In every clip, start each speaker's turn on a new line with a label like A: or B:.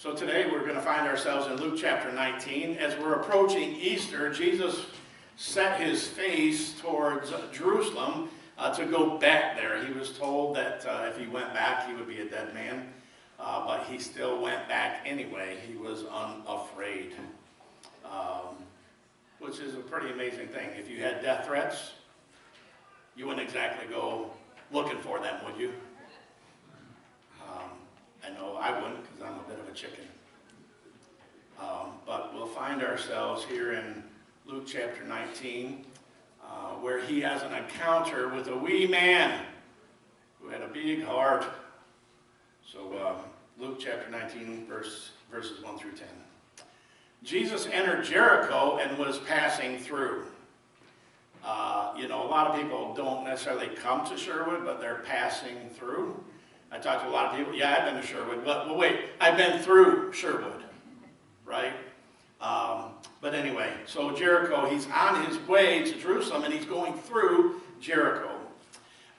A: So today we're going to find ourselves in Luke chapter 19. As we're approaching Easter, Jesus set his face towards Jerusalem to go back there. He was told that if he went back, he would be a dead man. But he still went back anyway. He was unafraid, which is a pretty amazing thing. If you had death threats, you wouldn't exactly go looking for them, would you? I know I wouldn't, because I'm a bit of a chicken. But we'll find ourselves here in Luke chapter 19, where he has an encounter with a wee man who had a big heart. So Luke chapter 19, verses 1 through 10. Jesus entered Jericho and was passing through. A lot of people don't necessarily come to Sherwood, but they're passing through. I talked to a lot of people, yeah, I've been to Sherwood, but well, wait, I've been through Sherwood, right? But anyway, so Jericho, he's on his way to Jerusalem, and he's going through Jericho.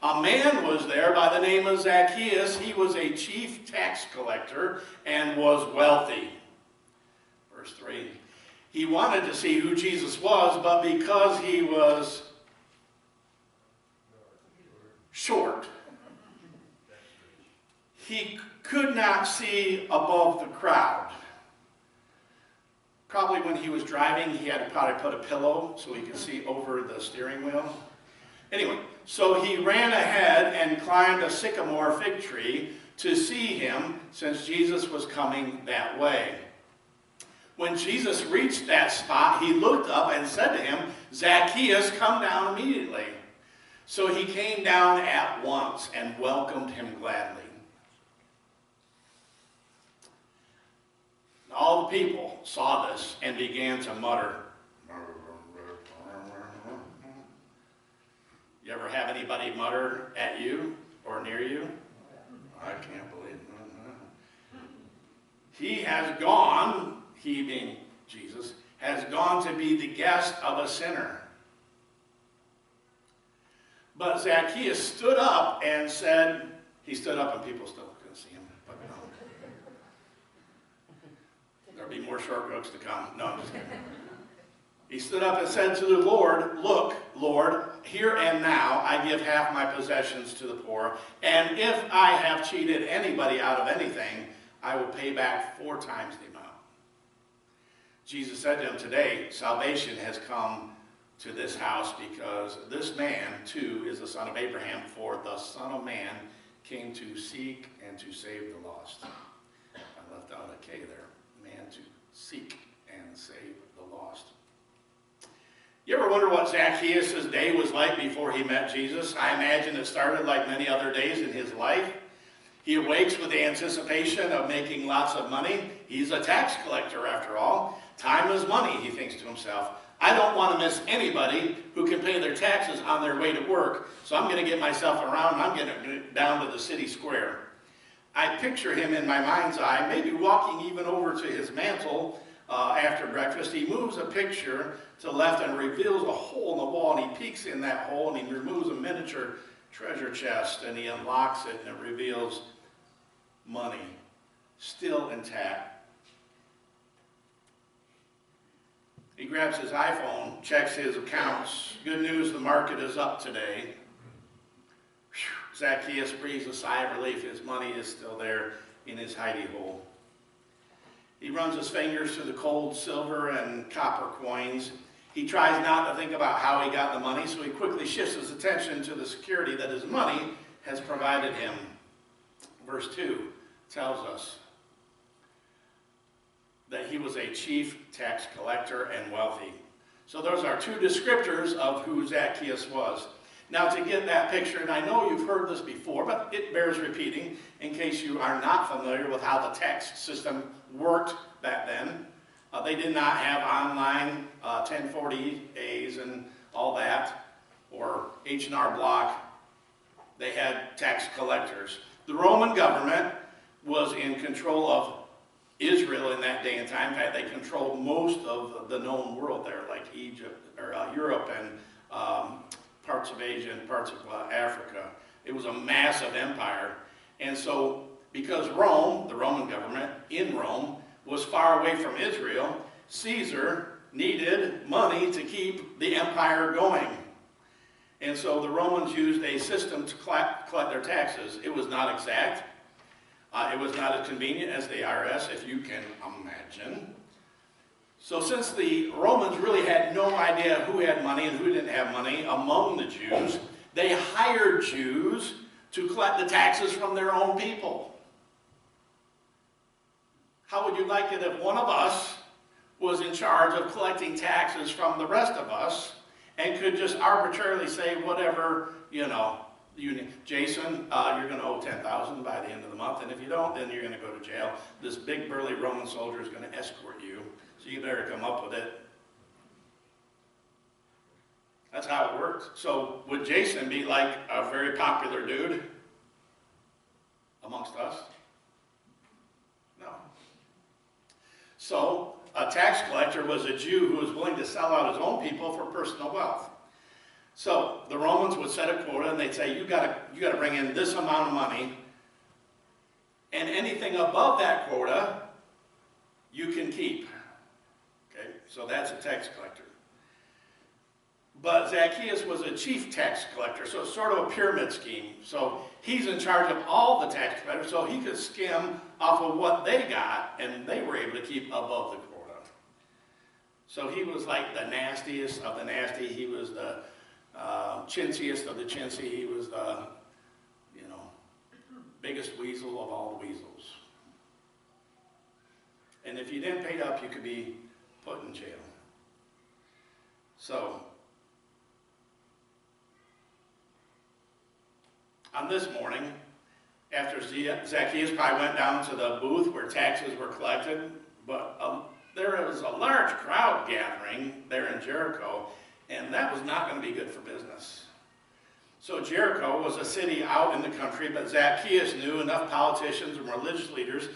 A: A man was there by the name of Zacchaeus. He was a chief tax collector and was wealthy. Verse 3. He wanted to see who Jesus was, but because he was short, he could not see above the crowd. Probably when he was driving, he had to probably put a pillow so he could see over the steering wheel. Anyway, so he ran ahead and climbed a sycamore fig tree to see him, since Jesus was coming that way. When Jesus reached that spot, he looked up and said to him, "Zacchaeus, come down immediately." So he came down at once and welcomed him gladly. All the people saw this and began to mutter. You ever have anybody mutter at you or near you? I can't believe it. He has gone, he being Jesus, has gone to be the guest of a sinner. But Zacchaeus stood up and said, he stood up and people still couldn't see him, but no. There'll be more short jokes to come. No, I'm just kidding. He stood up and said to the Lord, "Look, Lord, here and now I give half my possessions to the poor, and if I have cheated anybody out of anything, I will pay back 4 times the amount." Jesus said to him, "Today salvation has come to this house, because this man too is the son of Abraham, for the Son of Man came to seek and to save the lost." I left out a K there. Man to seek and save the lost. You ever wonder what Zacchaeus' day was like before he met Jesus? I imagine it started like many other days in his life. He awakes with the anticipation of making lots of money. He's a tax collector after all. Time is money, he thinks to himself. I don't want to miss anybody who can pay their taxes on their way to work, so I'm going to get myself around, I'm going to get down to the city square. I picture him in my mind's eye, maybe walking even over to his mantle after breakfast. He moves a picture to the left and reveals a hole in the wall, and he peeks in that hole and he removes a miniature treasure chest and he unlocks it, and it reveals money, still intact. He grabs his iPhone, checks his accounts. Good news, the market is up today. Whew. Zacchaeus breathes a sigh of relief. His money is still there in his hidey hole. He runs his fingers through the cold silver and copper coins. He tries not to think about how he got the money, so he quickly shifts his attention to the security that his money has provided him. Verse 2 tells us that he was a chief tax collector and wealthy. So those are 2 descriptors of who Zacchaeus was. Now, to get that picture, and I know you've heard this before, but it bears repeating in case you are not familiar with how the tax system worked back then. They did not have online 1040As and all that, or H&R Block. They had tax collectors. The Roman government was in control of Israel in that day and time. In fact, they controlled most of the known world there, like Egypt, or Europe, and parts of Asia and parts of Africa. It was a massive empire. And so, because Rome, the Roman government in Rome, was far away from Israel, Caesar needed money to keep the empire going. And so the Romans used a system to collect their taxes. It was not exact. It was not as convenient as the IRS, if you can imagine. So since the Romans really had no idea who had money and who didn't have money among the Jews, they hired Jews to collect the taxes from their own people. How would you like it if one of us was in charge of collecting taxes from the rest of us and could just arbitrarily say whatever, Jason, you're going to owe $10,000 by the end of the month, and if you don't, then you're going to go to jail. This big burly Roman soldier is going to escort you, so you better come up with it. That's how it worked. So would Jason be like a very popular dude amongst us? No. So a tax collector was a Jew who was willing to sell out his own people for personal wealth. So the Romans would set a quota and they'd say, you got to bring in this amount of money, and anything above that quota you can keep. Okay, so that's a tax collector. But Zacchaeus was a chief tax collector, so it's sort of a pyramid scheme. So he's in charge of all the tax collectors, so he could skim off of what they got, and they were able to keep above the quota. So he was like the nastiest of the nasty. He was the chintziest of the chintzy. He was the, biggest weasel of all the weasels. And if you didn't pay up, you could be put in jail. So on this morning, after Zacchaeus probably went down to the booth where taxes were collected, but there was a large crowd gathering there in Jericho, and that was not going to be good for business. So Jericho was a city out in the country, but Zacchaeus knew enough politicians and religious leaders.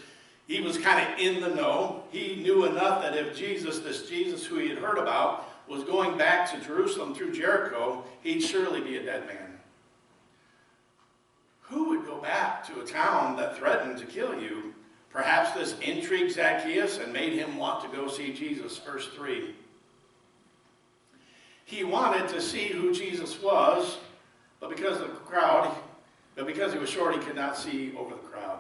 A: He was kind of in the know. He knew enough that if this Jesus who he had heard about, was going back to Jerusalem through Jericho, he'd surely be a dead man. Who would go back to a town that threatened to kill you? Perhaps this intrigued Zacchaeus and made him want to go see Jesus, verse 3. He wanted to see who Jesus was, but because he was short, he could not see over the crowd.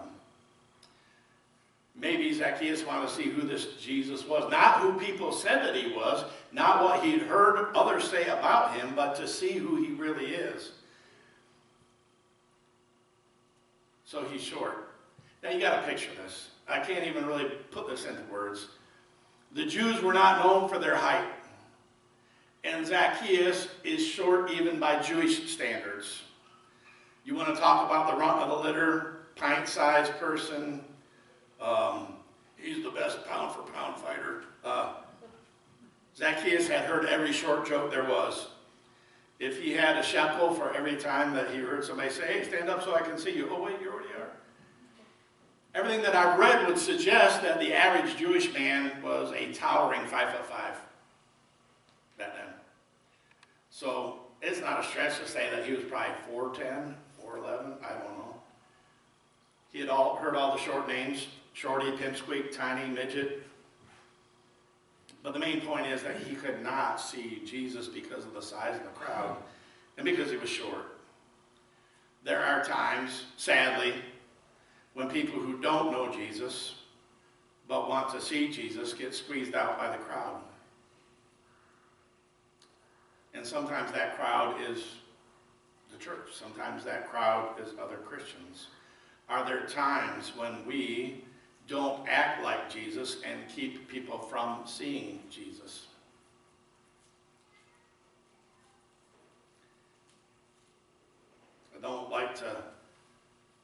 A: Maybe Zacchaeus wanted to see who this Jesus was. Not who people said that he was, not what he'd heard others say about him, but to see who he really is. So he's short. Now you got to picture this. I can't even really put this into words. The Jews were not known for their height. And Zacchaeus is short even by Jewish standards. You want to talk about the runt of the litter, pint-sized person. He's the best pound-for-pound fighter. Zacchaeus had heard every short joke there was. If he had a shekel for every time that he heard somebody say, hey, stand up so I can see you. Oh, wait, you already are. Everything that I've read would suggest that the average Jewish man was a towering 5'5" back then. So it's not a stretch to say that he was probably 4'10", 4'11", I don't know. He had heard all the short names, shorty, pipsqueak, tiny, midget. But the main point is that he could not see Jesus because of the size of the crowd and because he was short. There are times, sadly, when people who don't know Jesus but want to see Jesus get squeezed out by the crowd. And sometimes that crowd is the church. Sometimes that crowd is other Christians. Are there times when we don't act like Jesus and keep people from seeing Jesus? I don't like to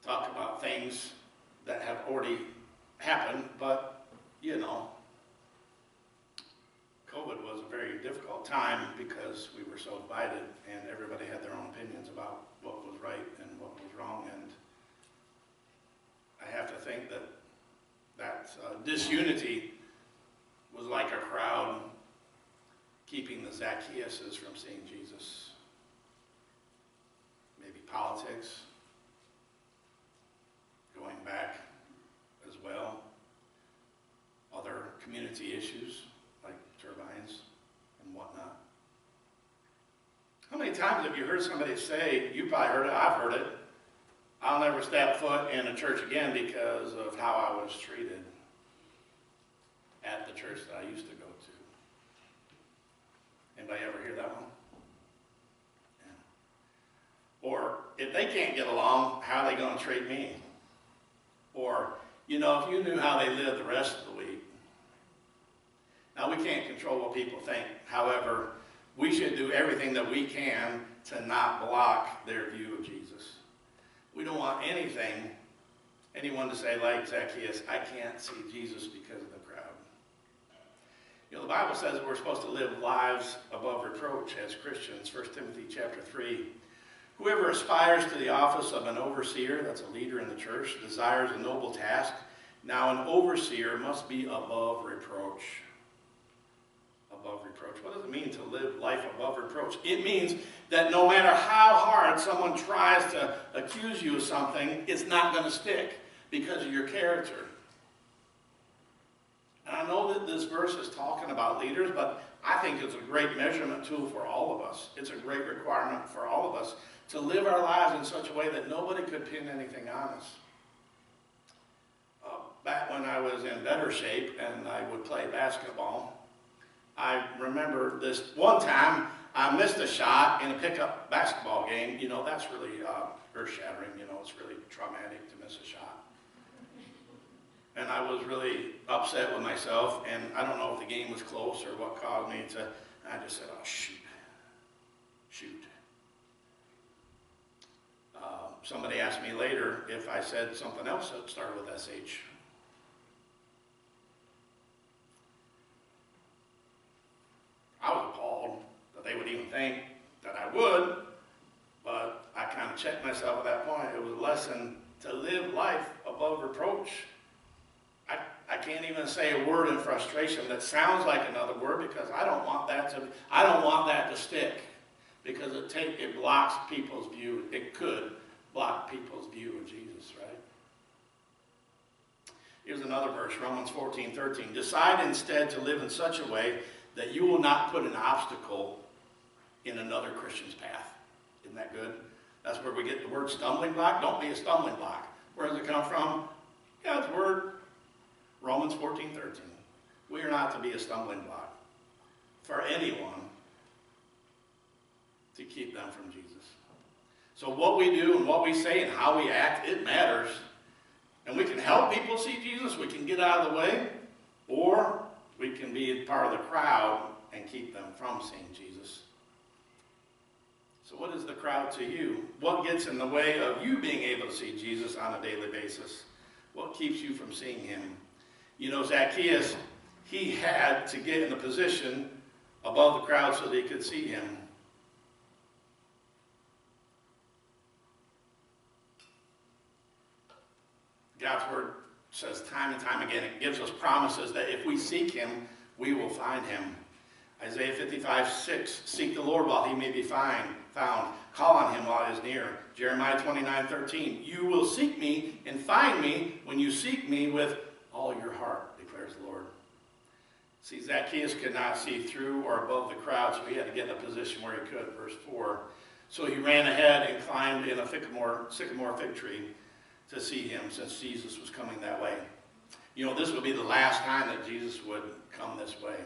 A: talk about things that have already happened, but COVID was a very difficult time because we were so divided and everybody had their own opinions about what was right and what was wrong. And I have to think that disunity was like a crowd keeping the Zacchaeuses from seeing Jesus. Maybe politics going back as well. times have you heard somebody say, you probably heard it, I've heard it, I'll never step foot in a church again because of how I was treated at the church that I used to go to. Anybody ever hear that one? Yeah. Or, if they can't get along, how are they going to treat me? Or, you know, if you knew how they lived the rest of the week. Now, we can't control what people think. However, we should do everything that we can to not block their view of Jesus. We don't want anyone to say, like Zacchaeus, I can't see Jesus because of the crowd. You know, the Bible says that we're supposed to live lives above reproach as Christians. 1 Timothy chapter 3. Whoever aspires to the office of an overseer, that's a leader in the church, desires a noble task. Now an overseer must be above reproach. Above reproach. What does it mean to live life above reproach? It means that no matter how hard someone tries to accuse you of something, it's not going to stick because of your character. And I know that this verse is talking about leaders, but I think it's a great measurement tool for all of us. It's a great requirement for all of us to live our lives in such a way that nobody could pin anything on us. Back when I was in better shape and I would play basketball, I remember this one time I missed a shot in a pickup basketball game. You know, that's really earth-shattering. You know, it's really traumatic to miss a shot. And I was really upset with myself, and I don't know if the game was close or what caused me to, I just said, oh, shoot. Somebody asked me later if I said something else that started with SH. I was appalled that they would even think that I would, but I kind of checked myself at that point. It was a lesson to live life above reproach. I can't even say a word in frustration that sounds like another word because I don't want that to stick because it blocks people's view. It could block people's view of Jesus, right? Here's another verse, Romans 14:13. Decide instead to live in such a way that you will not put an obstacle in another Christian's path. Isn't that good? That's where we get the word stumbling block. Don't be a stumbling block. Where does it come from? God's word. Romans 14:13. We are not to be a stumbling block for anyone to keep them from Jesus. So what we do and what we say and how we act, it matters. And we can help people see Jesus. We can get out of the way. Or we can be part of the crowd and keep them from seeing Jesus. So what is the crowd to you? What gets in the way of you being able to see Jesus on a daily basis? What keeps you from seeing him? You know, Zacchaeus, he had to get in a position above the crowd so they could see him. God's word says time and time again, it gives us promises that if we seek him, we will find him. Isaiah 55:6, seek the Lord while he may be found. Call on him while he is near. Jeremiah 29:13, you will seek me and find me when you seek me with all your heart, declares the Lord. See, Zacchaeus could not see through or above the crowd, so he had to get in a position where he could, verse 4. So he ran ahead and climbed in a sycamore fig tree to see him, since Jesus was coming that way. You know, this would be the last time that Jesus would come this way.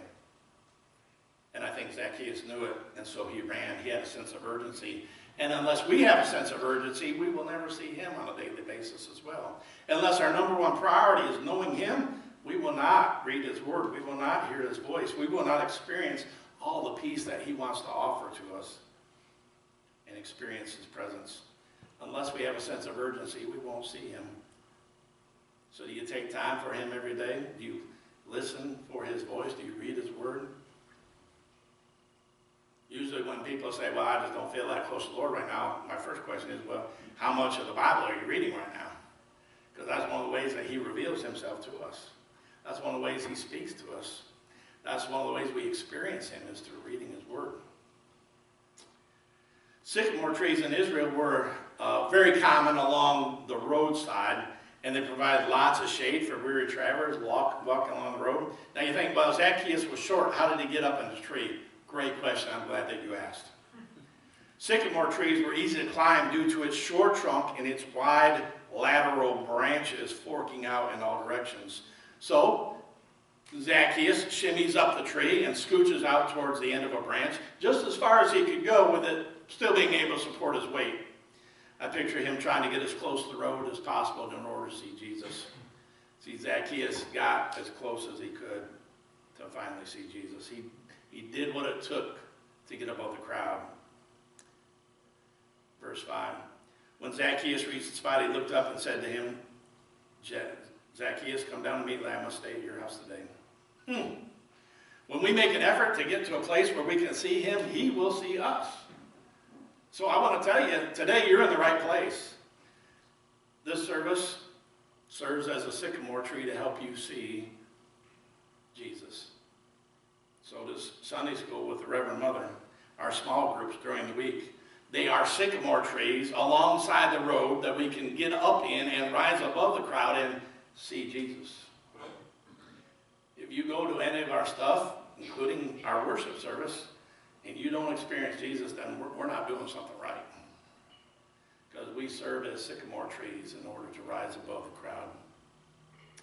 A: And I think Zacchaeus knew it, and so he ran. He had a sense of urgency. And unless we have a sense of urgency, we will never see him on a daily basis as well. Unless our number one priority is knowing him, we will not read his word. We will not hear his voice. We will not experience all the peace that he wants to offer to us and experience his presence. Unless we have a sense of urgency, we won't see him. So do you take time for him every day? Do you listen for his voice? Do you read his word? Usually when people say, well, I just don't feel that close to the Lord right now, my first question is, well, how much of the Bible are you reading right now? Because that's one of the ways that he reveals himself to us. That's one of the ways he speaks to us. That's one of the ways we experience him is through reading his word. Sycamore trees in Israel were very common along the roadside, and they provided lots of shade for weary travelers walking along the road. Now you think, well, Zacchaeus was short. How did he get up in the tree? Great question. I'm glad that you asked. Sycamore trees were easy to climb due to its short trunk and its wide lateral branches forking out in all directions. So Zacchaeus shimmies up the tree and scooches out towards the end of a branch, just as far as he could go with it still being able to support his weight. I picture him trying to get as close to the road as possible in order to see Jesus. See, Zacchaeus got as close as he could to finally see Jesus. He did what it took to get above the crowd. Verse 5. When Zacchaeus reached the spot, he looked up and said to him, Zacchaeus, come down immediately. I must stay at your house today. When we make an effort to get to a place where we can see him, he will see us. So I want to tell you, today you're in the right place. This service serves as a sycamore tree to help you see Jesus. So does Sunday school with the Reverend Mother. Our small groups during the week. They are sycamore trees alongside the road that we can get up in and rise above the crowd and see Jesus. If you go to any of our stuff, including our worship service, and you don't experience Jesus, then we're not doing something right. Because we serve as sycamore trees in order to rise above the crowd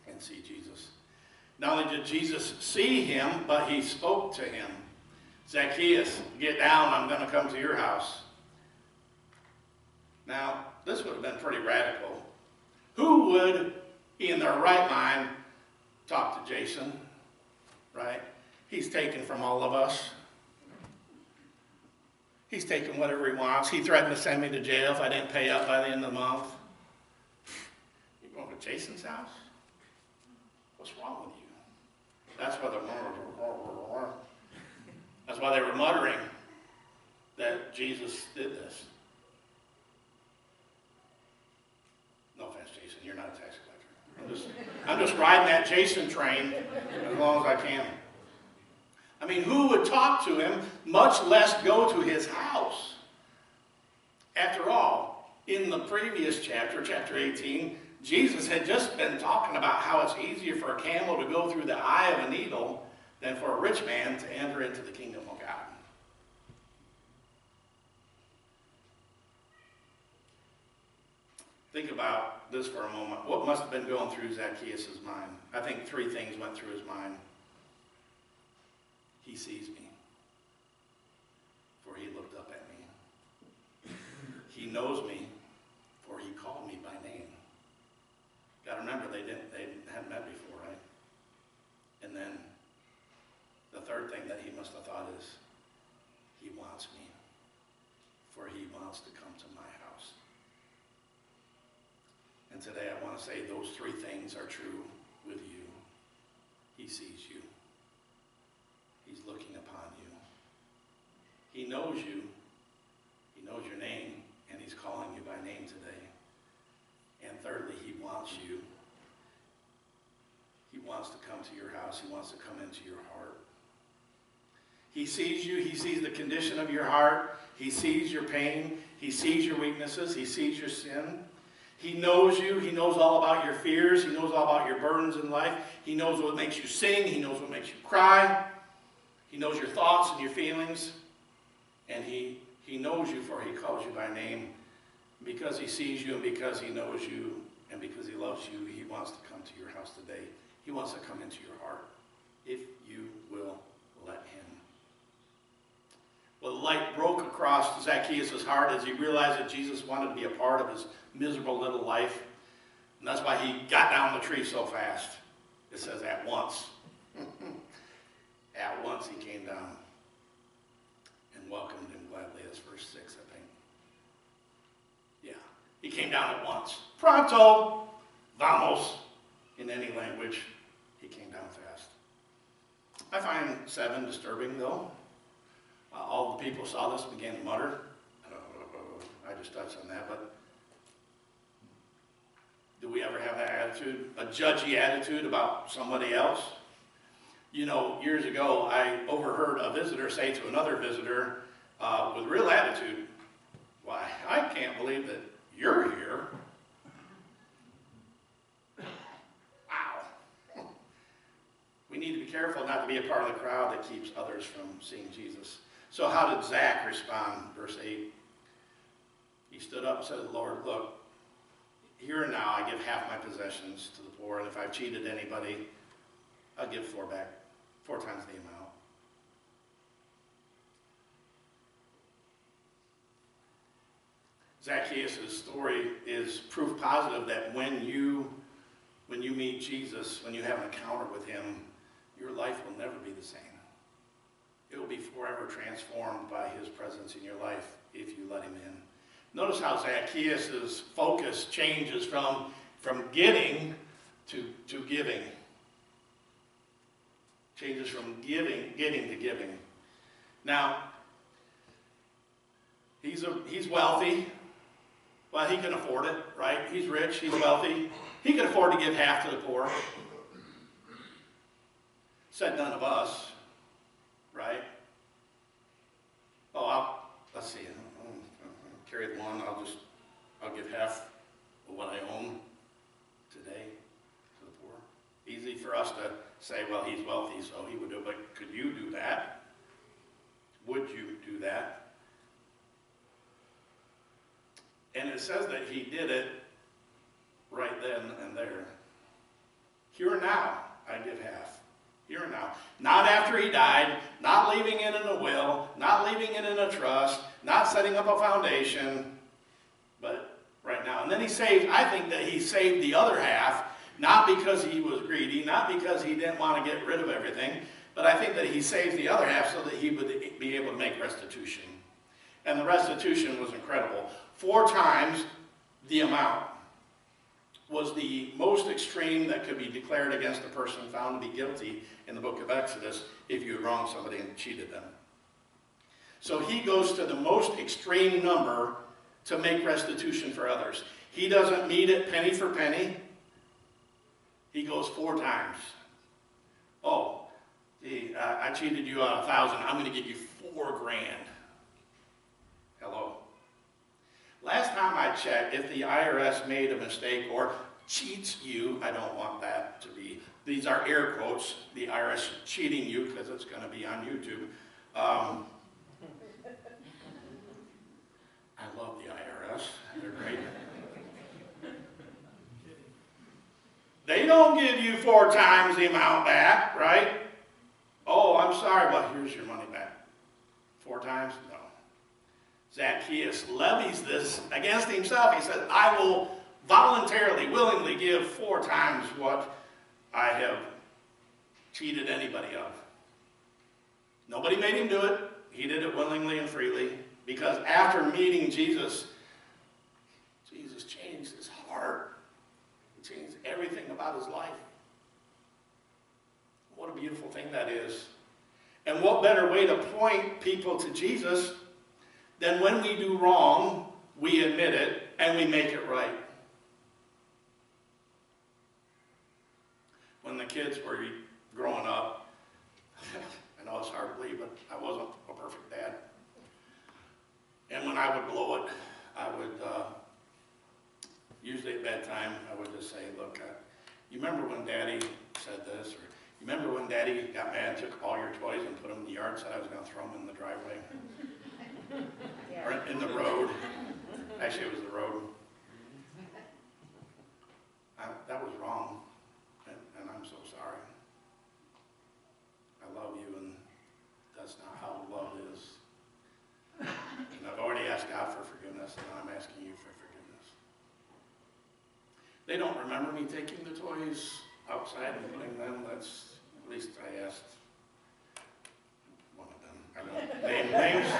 A: and see Jesus. Not only did Jesus see him, but he spoke to him. Zacchaeus, get down, I'm going to come to your house. Now, this would have been pretty radical. Who would, in their right mind, talk to Jason, right? He's taken from all of us. He's taken whatever he wants. He threatened to send me to jail if I didn't pay up by the end of the month. You going to Jason's house? What's wrong with you? That's why they were muttering that Jesus did this. No offense, Jason, you're not a tax collector. I'm just riding that Jason train as long as I can. I mean, who would talk to him, much less go to his house? After all, in the previous chapter, chapter 18, Jesus had just been talking about how it's easier for a camel to go through the eye of a needle than for a rich man to enter into the kingdom of God. Think about this for a moment. What must have been going through Zacchaeus' mind? I think three things went through his mind. He sees me, for he looked up at me. He knows me, for he called me by name. Got to remember, they hadn't met before, right? And then the third thing that he must have thought is, he wants me, for he wants to come to my house. And today I want to say those three things are true with you. He sees you. He's looking upon you. He knows you. He knows your name, and he's calling you by name today. And thirdly, he wants you. He wants to come to your house. He wants to come into your heart. He sees you. He sees the condition of your heart. He sees your pain. He sees your weaknesses. He sees your sin. He knows you. He knows all about your fears. He knows all about your burdens in life. He knows what makes you sing. He knows what makes you cry. He knows your thoughts and your feelings. And he knows you, for he calls you by name. Because he sees you and because he knows you and because he loves you, he wants to come to your house today. He wants to come into your heart if you will let him. Well, the light broke across Zacchaeus' heart as he realized that Jesus wanted to be a part of his miserable little life. And that's why he got down the tree so fast. It says at once. At once he came down and welcomed him gladly. That's verse 6, I think. Yeah, he came down at once. Pronto, vamos, in any language. He came down fast. I find 7 disturbing, though. All the people saw this and began to mutter. I just touched on that, but do we ever have that attitude? A judgy attitude about somebody else? You know, years ago, I overheard a visitor say to another visitor with real attitude, "Why, I can't believe that you're here." Wow. We need to be careful not to be a part of the crowd that keeps others from seeing Jesus. So how did Zach respond? Verse 8. He stood up and said, Lord, look, here and now I give half my possessions to the poor, and if I've cheated anybody, I'll give 4 back, 4 times the amount. Zacchaeus' story is proof positive that when you meet Jesus, when you have an encounter with him, your life will never be the same. It will be forever transformed by his presence in your life if you let him in. Notice how Zacchaeus' focus changes from getting to giving. Changes from getting to giving. Now, he's wealthy. Well, he can afford it, right? He's rich, he's wealthy. He can afford to give half to the poor. Said none of us, right? Oh, let's see. I'll carry the one. I'll give half of what I own today to the poor. Easy for us to say, well, he's wealthy, so he would do it. But could you do that? Would you do that? And it says that he did it right then and there. Here and now, I give half. Here and now. Not after he died, not leaving it in a will, not leaving it in a trust, not setting up a foundation, but right now. And then I think that he saved the other half, not because he was greedy, not because he didn't want to get rid of everything, but I think that he saved the other half so that he would be able to make restitution. And the restitution was incredible. 4 times the amount was the most extreme that could be declared against a person found to be guilty in the book of Exodus if you had wronged somebody and cheated them. So he goes to the most extreme number to make restitution for others. He doesn't meet it penny for penny. He goes 4 times. Oh, gee, I cheated you out of 1,000. I'm going to give you $4,000. Hello. Last time I checked, if the IRS made a mistake or cheats you, I don't want that to be, these are air quotes, the IRS cheating you because it's going to be on YouTube. I love the IRS. They're great. They don't give you 4 times the amount back, right? Oh, I'm sorry, well, here's your money back. 4 times? No. Zacchaeus levies this against himself. He said, I will voluntarily, willingly give 4 times what I have cheated anybody of. Nobody made him do it. He did it willingly and freely because after meeting Jesus, Jesus changed his heart. He changed everything about his life. What a beautiful thing that is. And what better way to point people to Jesus than when we do wrong, we admit it, and we make it right. When the kids were growing up, I know it's hard to believe, but I wasn't a perfect dad. And when I would blow it, I would, usually at bedtime, I would just say, look, you remember when Daddy said this? Or you remember when Daddy got mad and took all your toys and put them in the yard, said I was going to throw them in the driveway? Or in the road. Actually, it was the road. That was wrong, and I'm so sorry. I love you, and that's not how love is. And I've already asked God for forgiveness, and I'm asking you for forgiveness. They don't remember me taking the toys outside and putting them. That's, at least I asked one of them. I won't name names.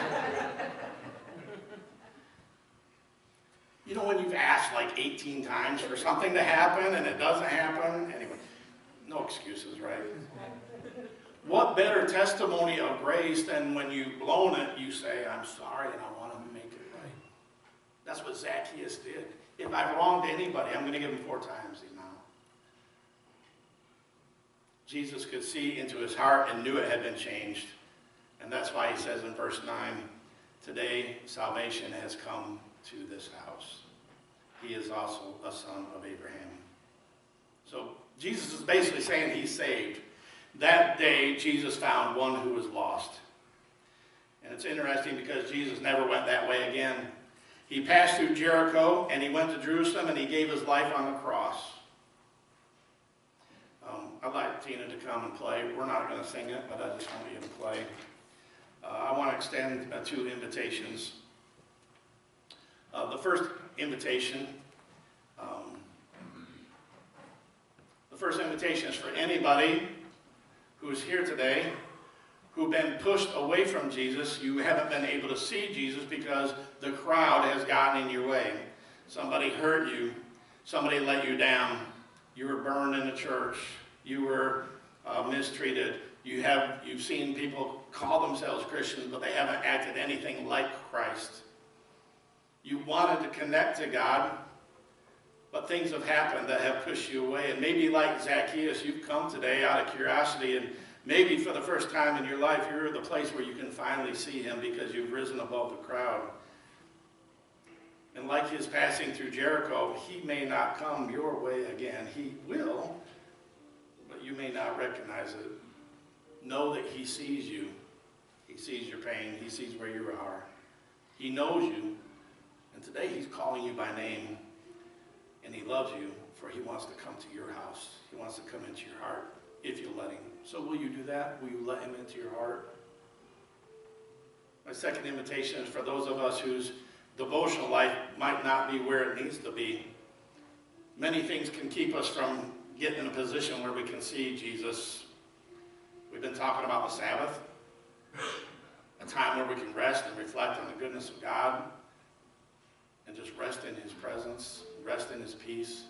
A: You know when you've asked like 18 times for something to happen and it doesn't happen? Anyway, no excuses, right? What better testimony of grace than when you've blown it, you say, I'm sorry and I want to make it right. That's what Zacchaeus did. If I've wronged anybody, I'm going to give him 4 times the amount. Jesus could see into his heart and knew it had been changed. And that's why he says in verse 9, today salvation has come to this house. He is also a son of Abraham. So Jesus is basically saying he's saved. That day, Jesus found one who was lost. And it's interesting because Jesus never went that way again. He passed through Jericho, and he went to Jerusalem, and he gave his life on the cross. I'd like Tina to come and play. We're not going to sing it, but I just want you to play. I want to extend 2 invitations. The first invitation is for anybody who's here today who've been pushed away from Jesus. You haven't been able to see Jesus because the crowd has gotten in your way. Somebody hurt you. Somebody let you down. You were burned in the church. You were mistreated. You've seen people call themselves Christians, but they haven't acted anything like Christ. You wanted to connect to God, but things have happened that have pushed you away. And maybe like Zacchaeus, you've come today out of curiosity, and maybe for the first time in your life, you're at the place where you can finally see him because you've risen above the crowd. And like his passing through Jericho, he may not come your way again. He will, but you may not recognize it. Know that he sees you. He sees your pain. He sees where you are. He knows you. And today he's calling you by name. And he loves you, for he wants to come to your house. He wants to come into your heart if you let him. So will you do that? Will you let him into your heart? My second invitation is for those of us whose devotional life might not be where it needs to be. Many things can keep us from getting in a position where we can see Jesus. We've been talking about the Sabbath, a time where we can rest and reflect on the goodness of God and just rest in his presence, rest in his peace.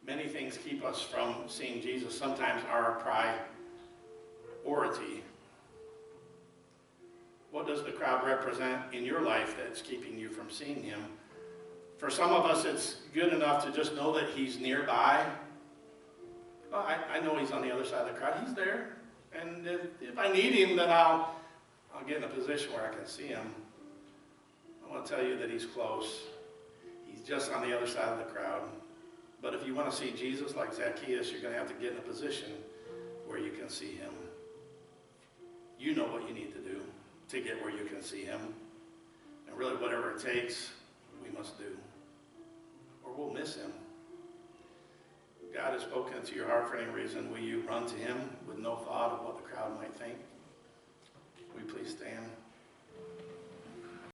A: Many things keep us from seeing Jesus. Sometimes our priority. What does the crowd represent in your life that's keeping you from seeing him? For some of us, it's good enough to just know that he's nearby. Well, I know he's on the other side of the crowd. He's there. And if I need him, then I'll get in a position where I can see him. I want to tell you that he's close. He's just on the other side of the crowd. But if you want to see Jesus like Zacchaeus, you're going to have to get in a position where you can see him. You know what you need to do to get where you can see him. And really, whatever it takes, we must do. Or we'll miss him. God has spoken to your heart for any reason. Will you run to him with no thought of what the crowd might think? Will you please stand?